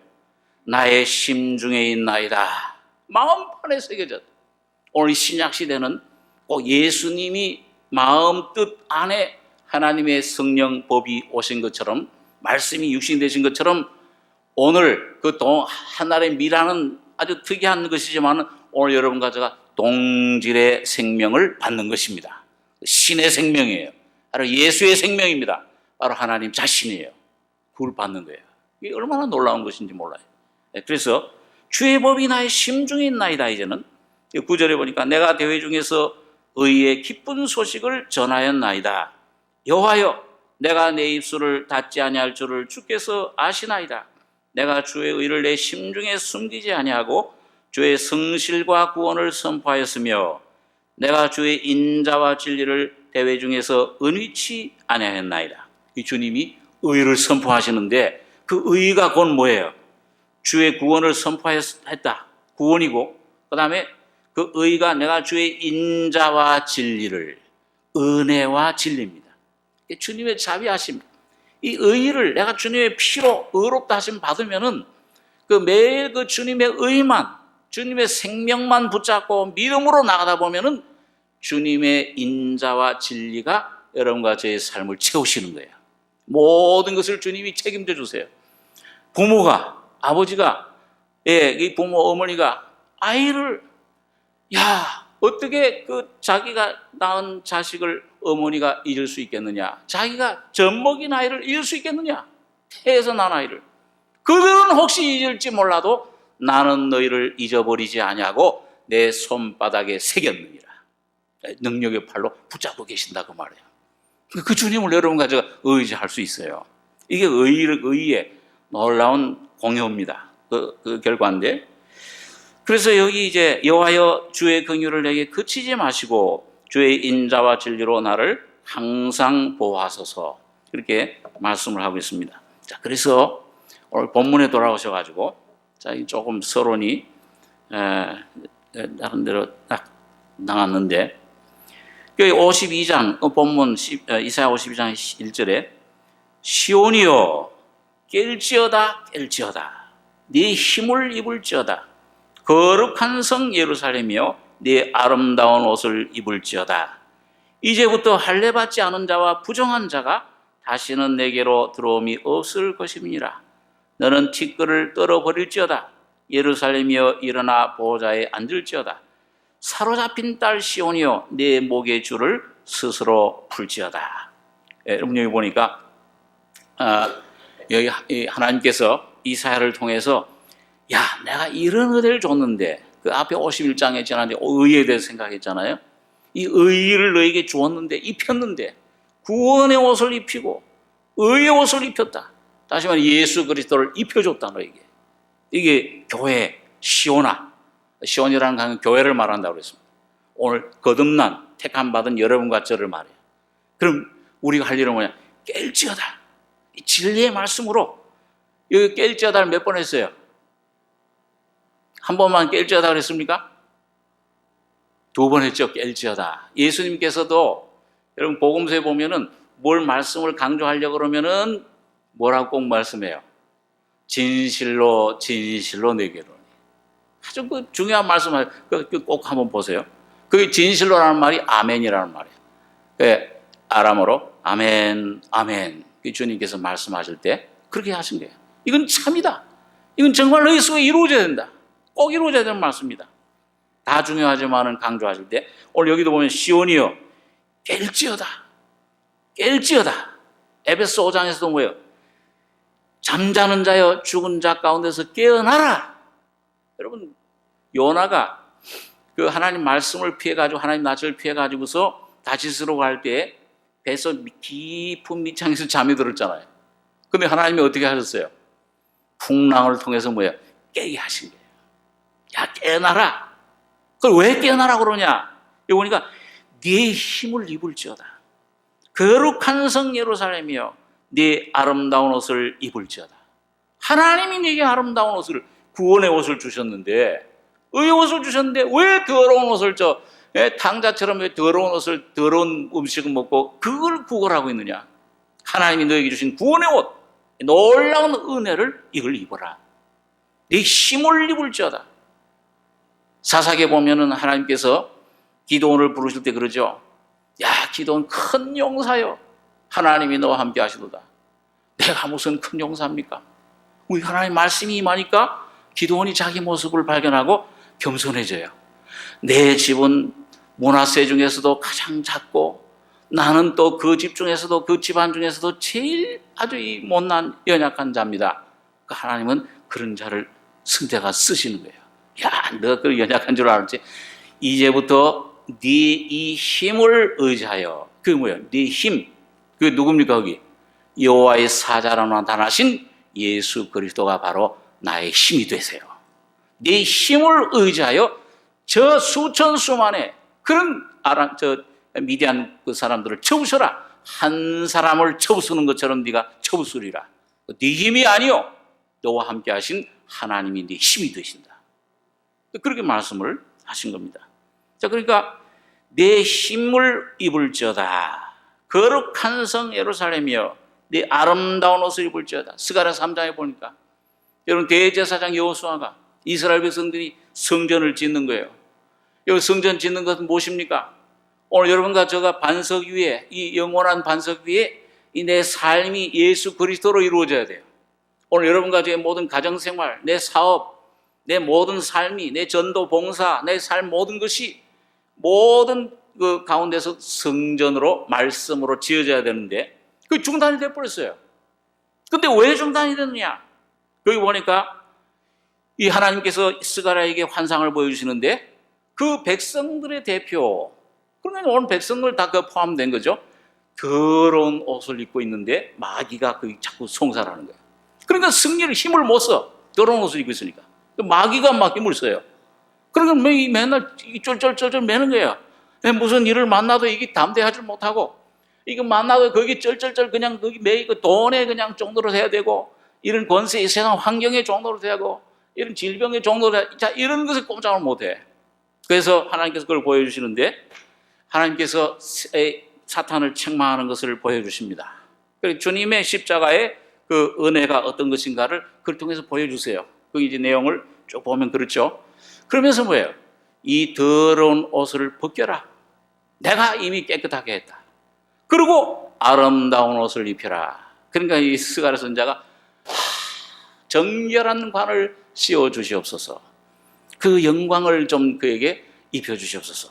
나의 심중에 있나이다. 마음판에 새겨졌다. 오늘 신약 시대는 꼭 예수님이 마음 뜻 안에 하나님의 성령 법이 오신 것처럼, 말씀이 육신이 되신 것처럼 오늘 그 하나의 미라는 아주 특이한 것이지만 오늘 여러분과 제가 동질의 생명을 받는 것입니다. 신의 생명이에요. 바로 예수의 생명입니다. 바로 하나님 자신이에요. 그걸 받는 거예요. 이게 얼마나 놀라운 것인지 몰라요. 그래서 주의 법이 나의 심중에 있나이다. 이제는 9절에 보니까 내가 대회 중에서 의의 기쁜 소식을 전하였나이다. 여호와여 내가 내 입술을 닫지 아니할 줄을 주께서 아시나이다. 내가 주의 의를 내 심중에 숨기지 아니하고 주의 성실과 구원을 선포하였으며 내가 주의 인자와 진리를 대회 중에서 은위치 아니하였나이다. 이 주님이 의를 선포하시는데 그 의가 곧 뭐예요? 주의 구원을 선포했다. 구원이고 그 다음에 그 의가 내가 주의 인자와 진리를, 은혜와 진리입니다. 주님의 자비하심, 이 의를 내가 주님의 피로 의롭다 하심 받으면은 그 매일 그 주님의 의만, 주님의 생명만 붙잡고 믿음으로 나가다 보면은 주님의 인자와 진리가 여러분과 저의 삶을 채우시는 거예요. 모든 것을 주님이 책임져 주세요. 부모가, 아버지가, 이 부모, 어머니가 아이를, 어떻게 그 자기가 낳은 자식을 어머니가 잊을 수 있겠느냐? 자기가 젖먹인 아이를 잊을 수 있겠느냐? 태에서 난 아이를. 그들은 혹시 잊을지 몰라도 나는 너희를 잊어버리지 아니하고 내 손바닥에 새겼느니라. 능력의 팔로 붙잡고 계신다 그 말이에요. 그 주님을 여러분과 제가 의지할 수 있어요. 이게 의의 놀라운 공효입니다. 그 결과인데. 그래서 여기 이제 여호와여 주의 긍휼을 내게 그치지 마시고 주의 인자와 진리로 나를 항상 보호하소서. 그렇게 말씀을 하고 있습니다. 자, 그래서 오늘 본문에 돌아오셔가지고 자, 조금 서론이 나름대로 딱 나왔는데 여기 52장 본문 이사야 52장 1절에 시온이여 깰지어다 네 힘을 입을지어다 거룩한 성 예루살렘이여 네 아름다운 옷을 입을지어다. 이제부터 할례받지 않은 자와 부정한 자가 다시는 내게로 들어옴이 없을 것임이니라. 너는 티끌을 떨어버릴지어다. 예루살렘이여 일어나 보호자에 앉을지어다. 사로잡힌 딸 시온이여 내 목의 줄을 스스로 풀지어다. 여러분 여기 보니까 여기 하나님께서 이사야를 통해서 내가 이런 은혜를 줬는데 그 앞에 51장에 지난데 의에 대해서 생각했잖아요. 이 의를 너에게 주었는데 입혔는데 구원의 옷을 입히고 의의 옷을 입혔다. 다시 말해 예수 그리스도를 입혀줬다 너에게. 이게 교회 시온이라는 강은 교회를 말한다고 그랬습니다. 오늘 거듭난 택함 받은 여러분과 저를 말해요. 그럼 우리가 할 일은 뭐냐? 깰지어다. 이 진리의 말씀으로 여기 깰지어다를 몇 번 했어요? 한 번만 깰지어다 그랬습니까? 2번 했죠. 깰지어다. 예수님께서도 여러분 복음서에 보면은 뭘 말씀을 강조하려고 그러면은 뭐라고 꼭 말씀해요? 진실로 내게로. 아주 그 중요한 말씀을 꼭 한번 보세요. 그 진실로라는 말이 아멘이라는 말이에요. 그 아람어로 아멘, 아멘. 주님께서 말씀하실 때 그렇게 하신 거예요. 이건 참이다. 이건 정말 너희 속에 이루어져야 된다. 꼭 이루어져야 되는 말씀입니다. 다 중요하지만은 강조하실 때 오늘 여기도 보면 시온이여 깰지어다. 깰지어다. 에베소 5장에서도 뭐예요? 잠자는 자여 죽은 자 가운데서 깨어나라. 여러분 요나가 그 하나님 말씀을 피해가지고 하나님 낯을 피해가지고서 다시스로 갈 때 배에서 깊은 밑창에서 잠이 들었잖아요. 근데 하나님이 어떻게 하셨어요? 풍랑을 통해서 뭐예요? 깨게 하신 거예요. 야 깨어나라. 그걸 왜 깨어나라 그러냐? 여기 보니까 네 힘을 입을지어다. 거룩한 성 예루살렘이여 네 아름다운 옷을 입을지어다. 하나님이 네게 아름다운 옷을 구원의 옷을 주셨는데 의의 옷을 주셨는데 왜 더러운 옷을 탕자처럼 왜 더러운 옷을 더러운 음식을 먹고 그걸 구걸하고 있느냐? 하나님이 너에게 주신 구원의 옷 놀라운 은혜를 이걸 입어라. 네 힘을 입을지어다. 사사기에 보면은 하나님께서 기도원을 부르실 때 그러죠. 야 기도원 큰 용사여 하나님이 너와 함께 하시도다. 내가 무슨 큰 용사입니까? 우리 하나님 말씀이 임하니까 기도원이 자기 모습을 발견하고 겸손해져요. 내 집은 므낫세 중에서도 가장 작고 나는 또 그 집 중에서도 그 집안 중에서도 제일 아주 이 못난 연약한 자입니다. 하나님은 그런 자를 승자가 쓰시는 거예요. 야, 너가 그 연약한 줄 알았지? 이제부터 네 이 힘을 의지하여 그게 뭐예요? 네 힘. 그게 누굽니까 거기? 여호와의 사자로 나타나신 예수 그리스도가 바로 나의 힘이 되세요. 네 힘을 의지하여 저 수천 수만의 그런 미디안 그 사람들을 쳐부셔라. 한 사람을 쳐부수는 것처럼 네가 쳐부수리라. 네 힘이 아니요 너와 함께 하신 하나님이 네 힘이 되신다. 그렇게 말씀을 하신 겁니다. 자, 그러니까 내 힘을 입을지어다. 거룩한 성 예루살렘이여 네 아름다운 옷을 입을지어다. 스가랴 3장에 보니까 여러분 대제사장 여호수아가 이스라엘 백성들이 성전을 짓는 거예요. 여기 성전 짓는 것은 무엇입니까? 오늘 여러분과 제가 반석 위에 이 영원한 반석 위에 이 내 삶이 예수 그리스도로 이루어져야 돼요. 오늘 여러분과 저의 모든 가정생활, 내 사업, 내 모든 삶이, 내 전도 봉사, 내 삶 모든 것이 모든 그 가운데서 성전으로 말씀으로 지어져야 되는데 그 중단이 돼버렸어요. 근데 왜 중단이 됐느냐? 여기 보니까 이 하나님께서 스가랴에게 환상을 보여주시는데 그 백성들의 대표, 그러면 오늘 백성들 다 그 포함된 거죠. 더러운 옷을 입고 있는데 마귀가 그 자꾸 송사하는 거예요. 그러니까 승리를 힘을 못 써. 더러운 옷을 입고 있으니까. 마귀가 막 힘을 써요. 그러니까 맨날 쫄쫄쫄쫄 매는 거예요. 무슨 일을 만나도 이게 담대하지 못하고, 이거 만나도 거기 쩔쩔쩔 그냥 거기 매이고 돈에 그냥 종로로 해야 되고, 이런 권세, 이 세상 환경의 종로로 되고, 이런 질병의 종로로 해야, 자, 이런 것을 꼼짝을 못 해. 그래서 하나님께서 그걸 보여주시는데, 하나님께서 사탄을 책망하는 것을 보여주십니다. 그리고 주님의 십자가의 그 은혜가 어떤 것인가를 그걸 통해서 보여주세요. 그 이제 내용을 쭉 보면 그렇죠. 그러면서 뭐예요? 이 더러운 옷을 벗겨라. 내가 이미 깨끗하게 했다. 그리고 아름다운 옷을 입혀라. 그러니까 이 스가랴 선지자가 정결한 관을 씌워 주시옵소서. 그 영광을 좀 그에게 입혀 주시옵소서.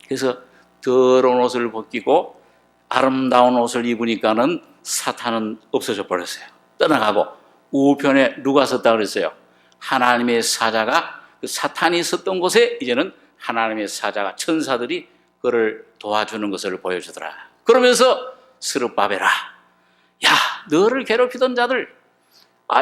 그래서 더러운 옷을 벗기고 아름다운 옷을 입으니까는 사탄은 없어져 버렸어요. 떠나가고 우편에 누가 섰다 그랬어요? 하나님의 사자가 그 사탄이 섰던 곳에 이제는 하나님의 사자가 천사들이 그를 도와주는 것을 보여주더라. 그러면서 스룹바벨아, 야 너를 괴롭히던 자들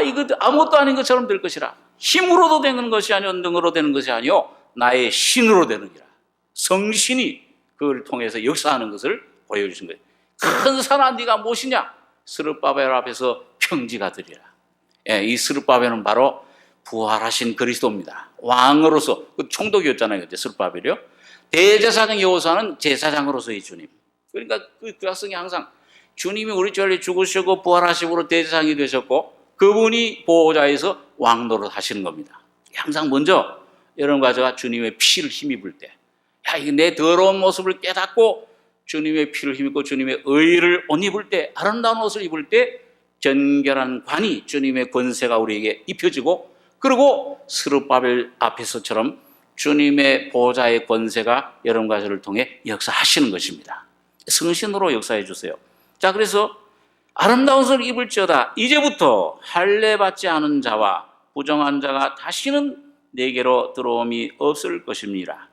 이거 아무것도 아닌 것처럼 될 것이라. 힘으로도 되는 것이 아니오 능으로 되는 것이 아니오 나의 신으로 되느니라. 성신이 그걸 통해서 역사하는 것을 보여주신 거예요. 큰 산아 네가 무엇이냐? 스룹바벨 앞에서 평지가 되리라. 이 스룹바벨은 바로 부활하신 그리스도입니다. 왕으로서 그 총독이었잖아요. 그때 스룹바벨이요. 대제사장 여호수아는 제사장으로서의 주님. 그러니까 그 학생이 항상 주님이 우리 죄를 죽으시고 부활하심으로 대제사장이 되셨고 그분이 보호자에서 왕노릇 하시는 겁니다. 항상 먼저 여러분과 제가 주님의 피를 힘입을 때, 이게 내 더러운 모습을 깨닫고 주님의 피를 힘입고 주님의 의를 옷 입을 때, 아름다운 옷을 입을 때 정결한 관이 주님의 권세가 우리에게 입혀지고, 그리고 스룹바벨 앞에서처럼 주님의 보좌의 권세가 여러분과 저를 통해 역사하시는 것입니다. 성신으로 역사해 주세요. 자, 그래서 아름다운 옷을 입을지어다. 이제부터 할례 받지 않은 자와 부정한 자가 다시는 내게로 들어옴이 없을 것입니다.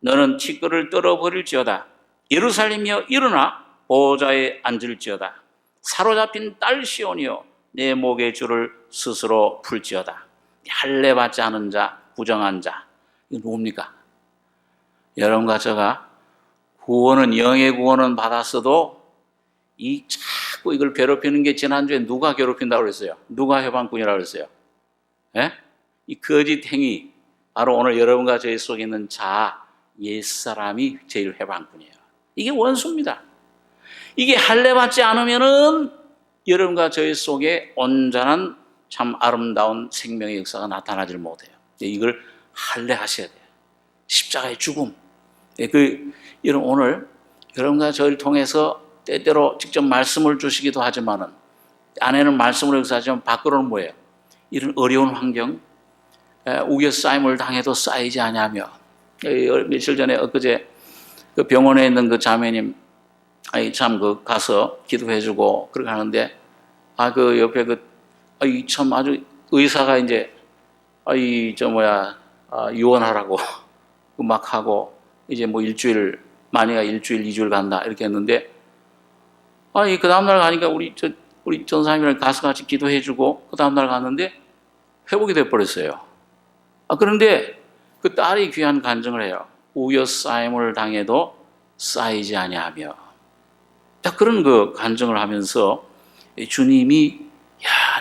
너는 티끌을 떨어버릴지어다. 예루살렘이여 일어나 보좌에 앉을지어다. 사로잡힌 딸 시온이여 내 목의 줄을 스스로 풀지어다. 할례 받지 않은 자, 부정한 자, 이거 뭡니까? 여러분과 제가 구원은, 영의 구원은 받았어도 이 자꾸 이걸 괴롭히는 게, 지난주에 누가 괴롭힌다고 그랬어요? 누가 해방꾼이라고 그랬어요? 예? 이 거짓 행위, 바로 오늘 여러분과 저희 속에 있는 자, 옛사람이 제일 해방꾼이에요. 이게 원수입니다. 이게 할례 받지 않으면은 여러분과 저희 속에 온전한 참 아름다운 생명의 역사가 나타나질 못해요. 이걸 할례하셔야 돼요. 십자가의 죽음. 여러분, 오늘 여러분과 저를 통해서 때때로 직접 말씀을 주시기도 하지만은, 안에는 말씀으로 역사하지만 밖으로는 뭐예요? 이런 어려운 환경, 우겨싸임을 당해도 쌓이지 아니하며, 며칠 전에 엊그제 그 병원에 있는 그 자매님, 참 가서 기도해주고 그렇게 하는데, 그 옆에 참 아주 의사가 이제 유언하라고 막 하고, 이제 뭐 일주일, 만약에 일주일, 2주일 간다 이렇게 했는데, 그 다음날 가니까 우리 전사님이랑 가서 같이 기도해주고 그 다음날 갔는데 회복이 돼버렸어요. 그런데 그 딸이 귀한 간증을 해요. 우여 쌓임을 당해도 쌓이지 아니하며. 딱 그런 그 간증을 하면서 주님이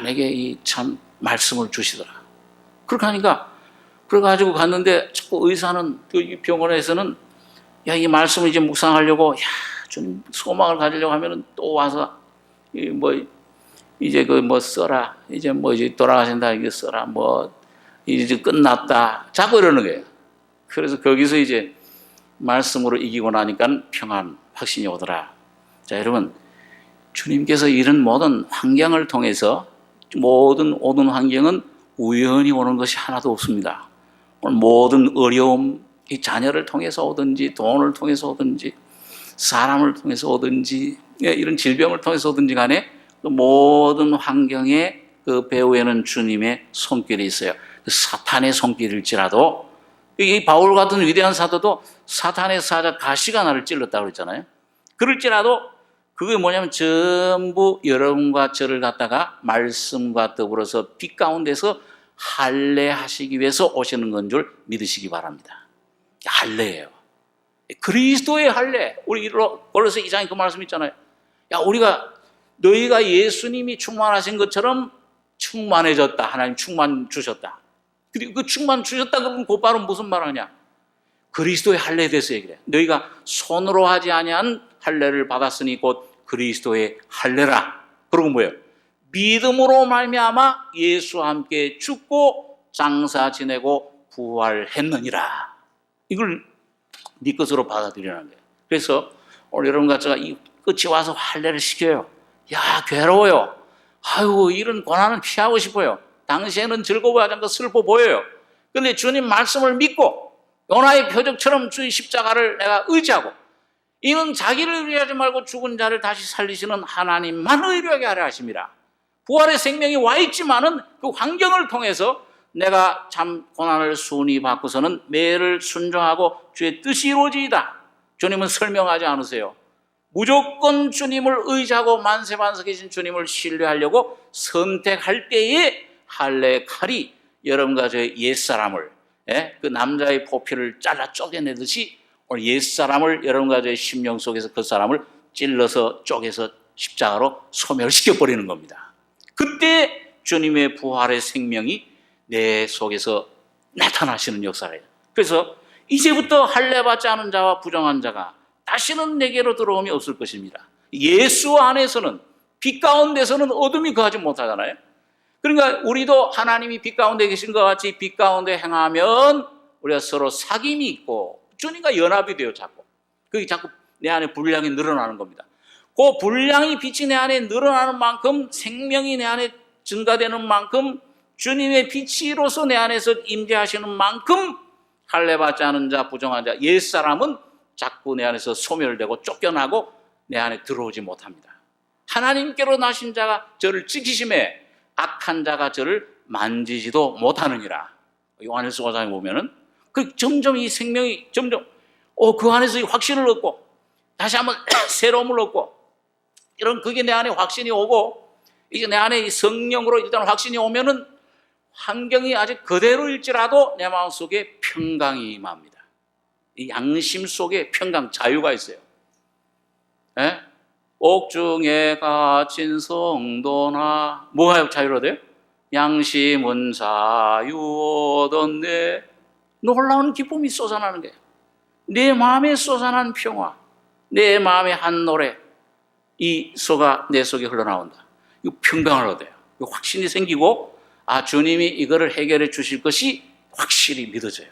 내게 참 말씀을 주시더라. 그렇게 하니까, 그래가지고 갔는데 자꾸 의사는, 그 병원에서는 이 말씀을 이제 묵상하려고, 주님 소망을 가지려고 하면은 또 와서 이제 써라, 이제 돌아가신다, 이게 써라, 이제 끝났다, 자꾸 이러는 거예요. 그래서 거기서 이제 말씀으로 이기고 나니까 평안, 확신이 오더라. 자, 여러분, 주님께서 이런 모든 환경을 통해서, 모든 환경은 우연히 오는 것이 하나도 없습니다. 모든 어려움, 이 자녀를 통해서 오든지, 돈을 통해서 오든지, 사람을 통해서 오든지, 이런 질병을 통해서 오든지 간에 그 모든 환경에 그 배후에는 주님의 손길이 있어요. 사탄의 손길일지라도, 이 바울 같은 위대한 사도도 사탄의 사자 가시가 나를 찔렀다고 그랬잖아요. 그럴지라도 그게 뭐냐면 전부 여러분과 저를 갖다가 말씀과 더불어서 빛 가운데서 할례하시기 위해서 오시는 건 줄 믿으시기 바랍니다. 할례예요. 그리스도의 할례. 우리 고린도서 2장에 그 말씀 있잖아요. 너희가 예수님이 충만하신 것처럼 충만해졌다. 하나님 충만 주셨다. 그리고 그 충만 주셨다 그러면 곧바로 무슨 말하냐? 그리스도의 할례에 대해서 얘기해. 너희가 손으로 하지 아니한 할례를 받았으니 곧 그리스도의 할례라. 그리고 뭐예요? 믿음으로 말미암아 예수와 함께 죽고 장사 지내고 부활했느니라. 이걸 네 것으로 받아들이라는 거예요. 그래서 오늘 여러분과 제가 이 끝이 와서 할례를 시켜요. 괴로워요. 이런 고난은 피하고 싶어요. 당시에는 즐거워하지 않고 슬퍼 보여요. 그런데 주님 말씀을 믿고 요나의 표적처럼 주의 십자가를 내가 의지하고, 이는 자기를 의뢰하지 말고 죽은 자를 다시 살리시는 하나님만 의뢰하게 하려 하십니다. 부활의 생명이 와 있지만은 그 환경을 통해서 내가 참 고난을 순히 받고서는 매를 순종하고 주의 뜻이 이루어지이다. 주님은 설명하지 않으세요. 무조건 주님을 의지하고 만세반석이신 주님을 신뢰하려고 선택할 때에 할례 칼이 여러분과 저의 옛사람을, 그 남자의 포피를 잘라 쪼개내듯이 오늘 옛사람을, 여러분과 저의 심령 속에서 그 사람을 찔러서 쪼개서 십자가로 소멸시켜버리는 겁니다. 그때 주님의 부활의 생명이 내 속에서 나타나시는 역사예요. 그래서 이제부터 할례 받지 않은 자와 부정한 자가 다시는 내게로 들어옴이 없을 것입니다. 예수 안에서는, 빛 가운데서는 어둠이 거하지 못하잖아요. 그러니까 우리도 하나님이 빛 가운데 계신 것 같이 빛 가운데 행하면 우리가 서로 사귐이 있고 주님과 연합이 돼요. 자꾸 그게 자꾸 내 안에 분량이 늘어나는 겁니다. 그 분량이 빛이 내 안에 늘어나는 만큼, 생명이 내 안에 증가되는 만큼, 주님의 빛이로서 내 안에서 임재하시는 만큼 할례받지 않은 자, 부정한 자, 옛사람은 자꾸 내 안에서 소멸되고 쫓겨나고 내 안에 들어오지 못합니다. 하나님께로 나신 자가 저를 지키심에 악한 자가 저를 만지지도 못하느니라. 요한일서 5장에 보면은 점점 이 생명이 점점 그 안에서 확신을 얻고 다시 한번 새로움을 얻고 이런 그게 내 안에 확신이 오고 이제 내 안에 이 성령으로 일단 확신이 오면은 환경이 아직 그대로일지라도 내 마음속에 평강이 임합니다. 이 양심 속에 평강, 자유가 있어요. 예? 옥중에 갇힌 성도나 뭐가 자유로 돼요? 양심은 자유 얻었네. 놀라운 기쁨이 쏟아나는 거예요. 내 마음에 쏟아난 평화, 내 마음의 한 노래, 이 소가 내 속에 흘러나온다. 이 평강을 얻어요. 이 확신이 생기고 주님이 이거를 해결해 주실 것이 확실히 믿어져요.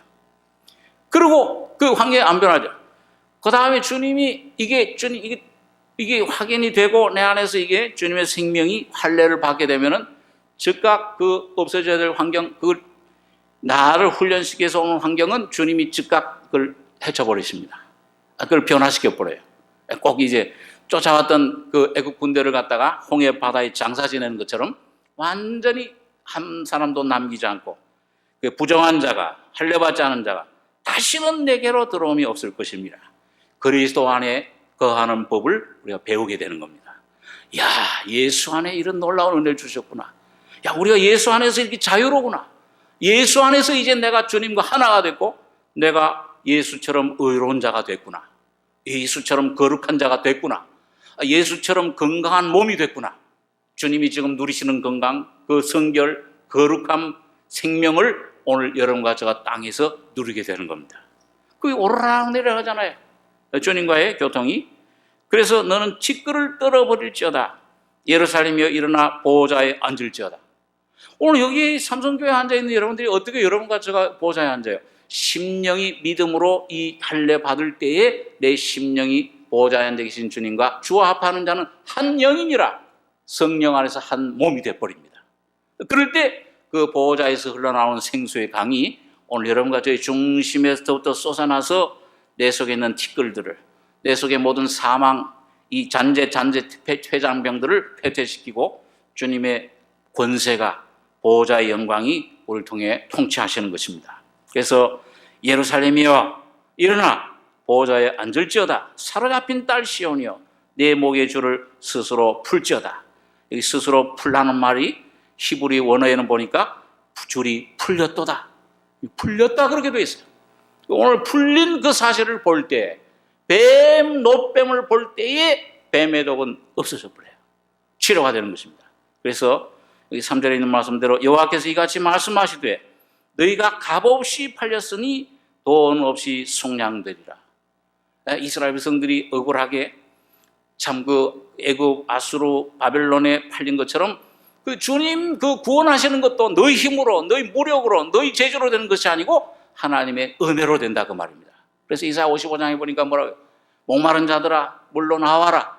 그리고 그 환경이 안 변하죠. 그 다음에 주님이 이게 확인이 되고 내 안에서 이게 주님의 생명이 할례를 받게 되면은 즉각 그 없어져야 될 환경, 그걸 나를 훈련시켜서 오는 환경은 주님이 즉각 그걸 헤쳐버리십니다. 그걸 변화시켜버려요. 꼭 이제 쫓아왔던 그 애국 군대를 갖다가 홍해 바다에 장사 지내는 것처럼 완전히 한 사람도 남기지 않고 그 부정한 자가, 할례받지 않은 자가 다시는 내게로 들어옴이 없을 것입니다. 그리스도 안에 거하는 법을 우리가 배우게 되는 겁니다. 야, 예수 안에 이런 놀라운 은혜를 주셨구나. 야, 우리가 예수 안에서 이렇게 자유로구나. 예수 안에서 이제 내가 주님과 하나가 됐고 내가 예수처럼 의로운 자가 됐구나. 예수처럼 거룩한 자가 됐구나. 예수처럼 건강한 몸이 됐구나. 주님이 지금 누리시는 건강, 그 성결, 거룩함, 생명을 오늘 여러분과 제가 땅에서 누리게 되는 겁니다. 그게 오르락 내려가잖아요. 주님과의 교통이. 그래서 너는 직거를 떨어버릴지어다. 예루살렘이여 일어나 보호자에 앉을지어다. 오늘 여기 삼성교회에 앉아있는 여러분들이 어떻게 여러분과 제가 보호자에 앉아요? 심령이 믿음으로 이 할례 받을 때에 내 심령이 보호자에 앉아 계신 주님과 주와 합하는 자는 한 영이니라. 성령 안에서 한 몸이 되어버립니다. 그럴 때 그 보호자에서 흘러나오는 생수의 강이 오늘 여러분과 저희 중심에서부터 쏟아나서 내 속에 있는 티끌들을, 내 속에 모든 사망, 이 잔재 폐장병들을 폐퇴시키고 주님의 권세가, 보호자의 영광이 우리를 통해 통치하시는 것입니다. 그래서 예루살렘이여 일어나 보호자에 앉을지어다. 사로잡힌 딸 시온이여 내 목의 줄을 스스로 풀지어다. 여기 스스로 풀라는 말이 히브리 원어에는 보니까 줄이 풀렸도다. 풀렸다 그렇게 돼 있어요. 오늘 풀린 그 사실을 볼 때, 뱀, 노뱀을 볼 때에 뱀의 독은 없어져 버려요. 치료가 되는 것입니다. 그래서 여기 3절에 있는 말씀대로 여호와께서 이같이 말씀하시되 너희가 값없이 팔렸으니 돈 없이 속량되리라. 이스라엘 백성들이 억울하게 참 그 애굽, 아수르, 바벨론에 팔린 것처럼 그 주님 그 구원하시는 것도 너희 힘으로, 너희 무력으로, 너희 재주로 되는 것이 아니고 하나님의 은혜로 된다 그 말입니다. 그래서 이사야 55장에 보니까 뭐라고요? 목마른 자들아 물로 나와라.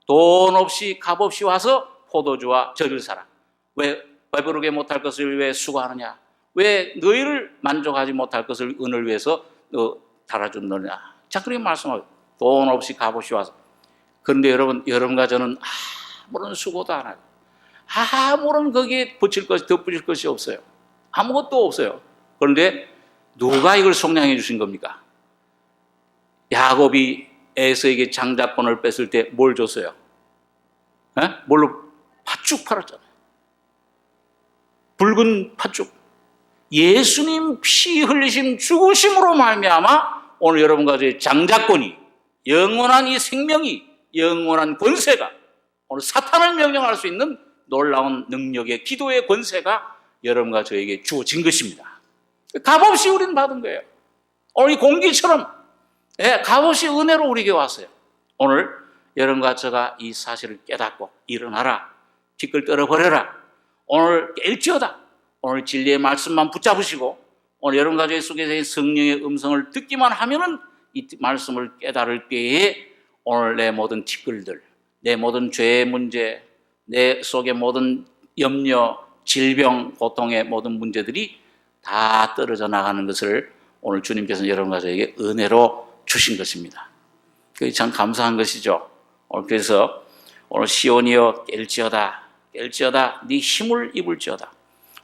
돈 없이 값 없이 와서 포도주와 젖을 사라. 왜 배부르게 못할 것을 왜 수고하느냐? 왜 너희를 만족하지 못할 것을 은을 위해서 달아준느냐? 자, 그렇게 말씀하고 돈 없이 값 없이 와서. 그런데 여러분과 저는 아무런 수고도 안 하고 아무런 거기에 덧붙일 것이 없어요. 아무것도 없어요. 그런데 누가 이걸 속량해 주신 겁니까? 야곱이 에서에게 장자권을 뺐을 때 뭘 줬어요? 뭘로? 팥죽 팔았잖아요. 붉은 팥죽. 예수님 피 흘리심 죽으심으로 말미암아 오늘 여러분과 저의 장자권이, 영원한 이 생명이, 영원한 권세가, 오늘 사탄을 명령할 수 있는 놀라운 능력의 기도의 권세가 여러분과 저에게 주어진 것입니다. 값없이 우리는 받은 거예요. 오늘 이 공기처럼 값없이 은혜로 우리에게 왔어요. 오늘 여러분과 제가 이 사실을 깨닫고 일어나라, 티끌 떨어버려라, 오늘 깰지어다. 오늘 진리의 말씀만 붙잡으시고 오늘 여러분과 저의 속에서 성령의 음성을 듣기만 하면은 이 말씀을 깨달을 때에 오늘 내 모든 티끌들, 내 모든 죄의 문제, 내 속의 모든 염려, 질병, 고통의 모든 문제들이 다 떨어져 나가는 것을 오늘 주님께서 여러분과 저에게 은혜로 주신 것입니다. 그게 참 감사한 것이죠. 그래서 오늘 시온이여 깰지어다 네 힘을 입을지어다.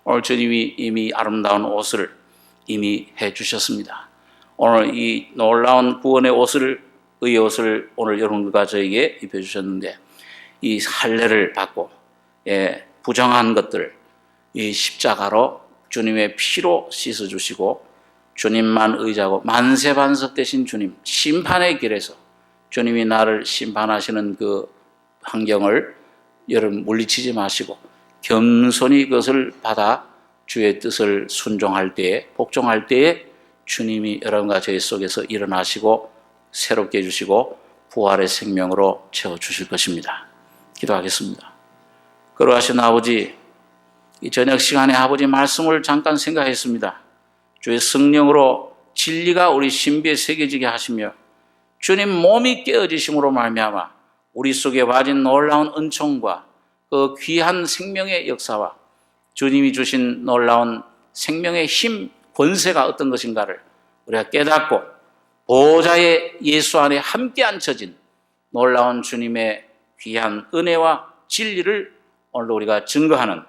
오늘 주님이 이미 아름다운 옷을 이미 해주셨습니다. 오늘 이 놀라운 구원의 의의 옷을 오늘 여러분과 저에게 입혀주셨는데 이 할례를 받고 부정한 것들 이 십자가로 주님의 피로 씻어주시고 주님만 의지하고 만세반석 되신 주님 심판의 길에서 주님이 나를 심판하시는 그 환경을 여러분 물리치지 마시고 겸손히 그것을 받아 주의 뜻을 순종할 때에 복종할 때에 주님이 여러분과 저희 속에서 일어나시고 새롭게 해주시고 부활의 생명으로 채워주실 것입니다. 기도하겠습니다. 거룩하신 아버지, 이 저녁 시간에 아버지 말씀을 잠깐 생각했습니다. 주의 성령으로 진리가 우리 신비에 새겨지게 하시며 주님 몸이 깨어지심으로 말미암아 우리 속에 와진 놀라운 은총과 그 귀한 생명의 역사와 주님이 주신 놀라운 생명의 힘, 권세가 어떤 것인가를 우리가 깨닫고 보좌의 예수 안에 함께 앉혀진 놀라운 주님의 귀한 은혜와 진리를 오늘 우리가 증거하는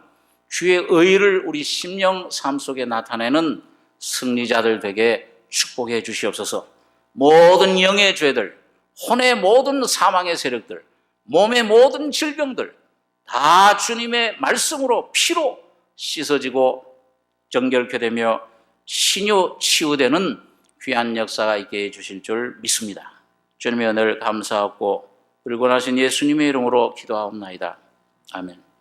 주의 의를 우리 심령 삶 속에 나타내는 승리자들 되게 축복해 주시옵소서. 모든 영의 죄들, 혼의 모든 사망의 세력들, 몸의 모든 질병들 다 주님의 말씀으로 피로 씻어지고 정결케 되며 신유 치유되는 귀한 역사가 있게 해주실 줄 믿습니다. 주님의 은혜를 감사하고 그리고 나신 예수님의 이름으로 기도하옵나이다. 아멘.